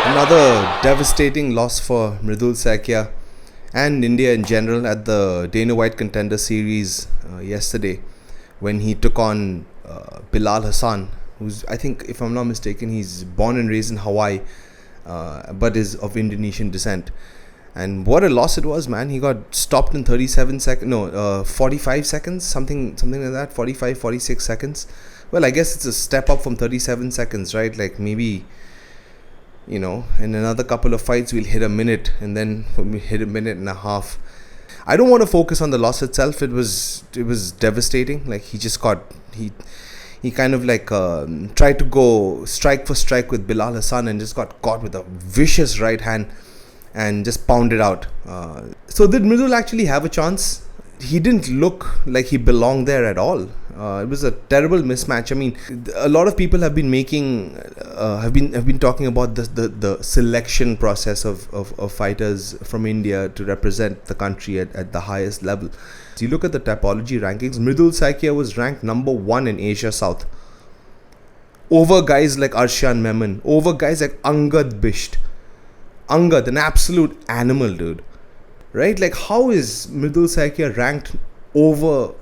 Another devastating loss for Mridul Saikia and India in general at the Dana White Contender Series yesterday when he took on Bilal Hassan, who's, I think, if I'm not mistaken, he's born and raised in Hawaii, but is of Indonesian descent. And what a loss it was, man. He got stopped in 45 seconds, something like that, 45, 46 seconds. Well, I guess it's a step up from 37 seconds, right? Like maybe, in another couple of fights we'll hit a minute, and then we hit a minute and a half. I don't want to focus on the loss itself. It was devastating. Like he kind of like tried to go strike for strike with Bilal Hassan and just got caught with a vicious right hand and just pounded out. So did Mridul actually have a chance? He didn't look like he belonged there at all. It was a terrible mismatch. I mean, a lot of people have been talking about the selection process of fighters from India to represent the country at the highest level. So you look at the typology rankings, Mridul Saikia was ranked number 1 in Asia South, over guys like Arshan Memon, over guys like Angad Bisht. Angad, an absolute animal, dude. Right? Like, how is Mridul Saikia ranked over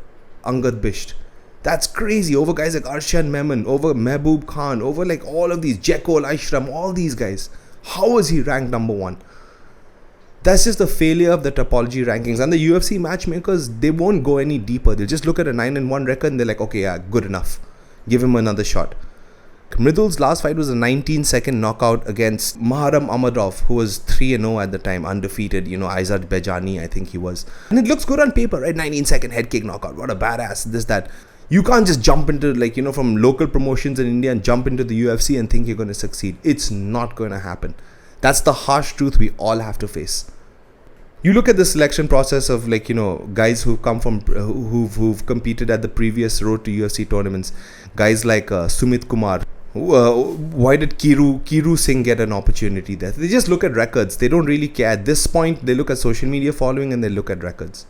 Angad Bisht? That's crazy. Over guys like Arshan Memon, over Mehboob Khan, over like all of these, Jekol Aishram, all these guys. How is he ranked number 1? That's just the failure of the topology rankings. And the UFC matchmakers, they won't go any deeper. They'll just look at a 9-1 record and they're like, okay, yeah, good enough. Give him another shot. Mridul's last fight was a 19-second knockout against Maharam Amadov, who was 3-0 at the time, undefeated. Aizad Bejani, I think he was. And it looks good on paper, right? 19-second head kick knockout. What a badass. This, that. You can't just jump into, from local promotions in India and jump into the UFC and think you're going to succeed. It's not going to happen. That's the harsh truth we all have to face. You look at the selection process of guys who've come from who've competed at the previous Road to UFC tournaments. Guys like Sumit Kumar. Why did Kiru Singh get an opportunity there? They just look at records. They don't really care. At this point, they look at social media following and they look at records.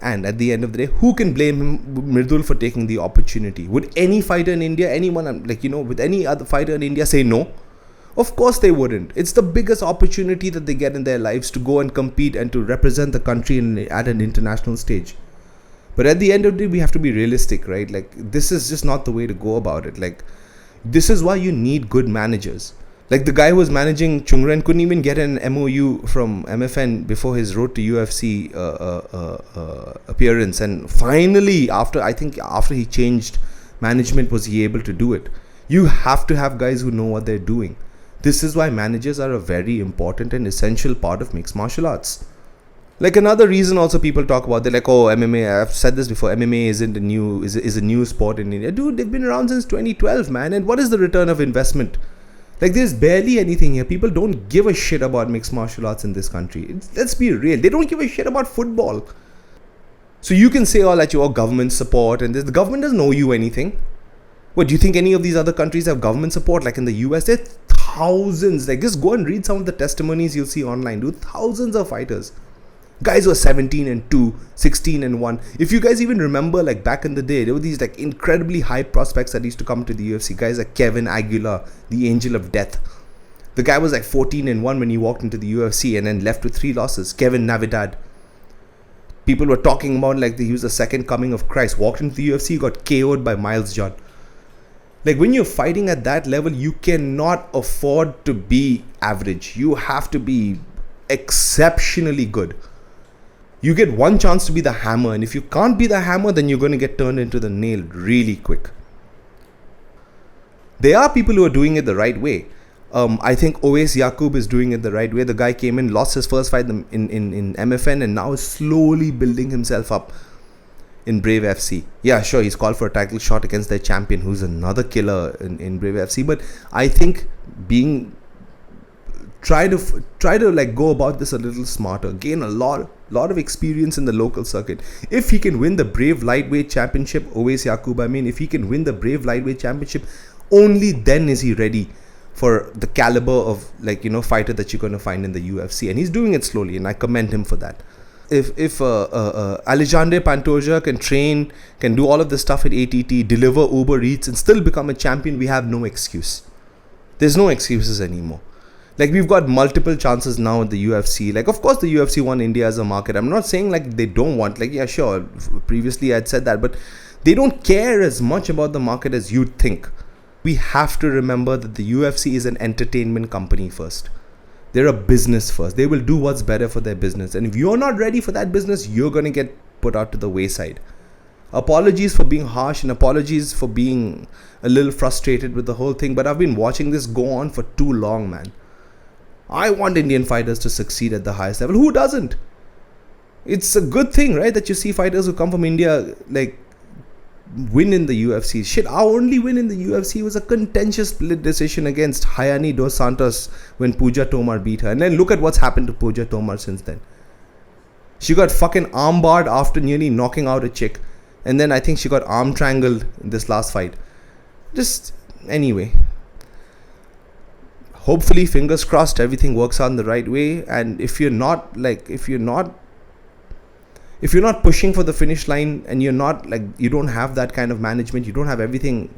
And at the end of the day, who can blame Mridul for taking the opportunity? Would any fighter in India, anyone, with any other fighter in India say no? Of course they wouldn't. It's the biggest opportunity that they get in their lives to go and compete and to represent the country at an international stage. But at the end of the day, we have to be realistic, right? Like, this is just not the way to go about it. Like, this is why you need good managers. Like, the guy who was managing Chungren couldn't even get an MOU from MFN before his Road to UFC appearance. And finally, after he changed management, was he able to do it. You have to have guys who know what they're doing. This is why managers are a very important and essential part of mixed martial arts. Like, another reason also people talk about, they're like, oh, MMA, I've said this before, MMA is a new sport in India. Dude, they've been around since 2012, man. And what is the return of investment? Like, there's barely anything here. People don't give a shit about mixed martial arts in this country. Let's be real. They don't give a shit about football. So you can say all that you have government support and this. The government doesn't owe you anything. What, do you think any of these other countries have government support? Like in the US, there are thousands. Like, just go and read some of the testimonies you'll see online, dude. Thousands of fighters. Guys who are 17-2, 16-1. If you guys even remember, like back in the day, there were these like incredibly high prospects that used to come to the UFC. Guys like Kevin Aguilar, the Angel of Death. The guy was like 14-1 when he walked into the UFC and then left with 3 losses. Kevin Navidad. People were talking about like he was the second coming of Christ. Walked into the UFC, got KO'd by Miles John. Like, when you're fighting at that level, you cannot afford to be average. You have to be exceptionally good. You get one chance to be the hammer, and if you can't be the hammer, then you're going to get turned into the nail really quick. There are people who are doing it the right way. I think Owais Yaqub is doing it the right way. The guy came in, lost his first fight in MFN, and now is slowly building himself up in Brave FC. Yeah, sure, he's called for a title shot against their champion, who's another killer in Brave FC. But I think try to like go about this a little smarter, gain a lot of experience in the local circuit. If he can win the Brave Lightweight Championship, Owais Yaqub, if he can win the Brave Lightweight Championship, only then is he ready for the caliber of fighter that you're going to find in the UFC. And he's doing it slowly, and I commend him for that. If Alexandre Pantoja can train, can do all of this stuff at ATT, deliver Uber Eats and still become a champion, we have no excuse. There's no excuses anymore. Like, we've got multiple chances now in the UFC. Like, of course, the UFC won India as a market. I'm not saying like they don't want. Like, yeah, sure. Previously, I'd said that, but they don't care as much about the market as you'd think. We have to remember that the UFC is an entertainment company first. They're a business first. They will do what's better for their business. And if you're not ready for that business, you're going to get put out to the wayside. Apologies for being harsh and apologies for being a little frustrated with the whole thing. But I've been watching this go on for too long, man. I want Indian fighters to succeed at the highest level. Who doesn't? It's a good thing, right? That you see fighters who come from India, like, win in the UFC. Shit, our only win in the UFC was a contentious split decision against Hayani Dos Santos when Pooja Tomar beat her. And then look at what's happened to Pooja Tomar since then. She got fucking armbarred after nearly knocking out a chick. And then I think she got arm triangled in this last fight. Just, anyway. Hopefully, fingers crossed, everything works out in the right way. And if you're not pushing for the finish line and you're not, like, you don't have that kind of management, you don't have everything,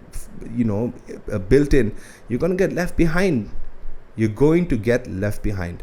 built in, you're going to get left behind. You're going to get left behind.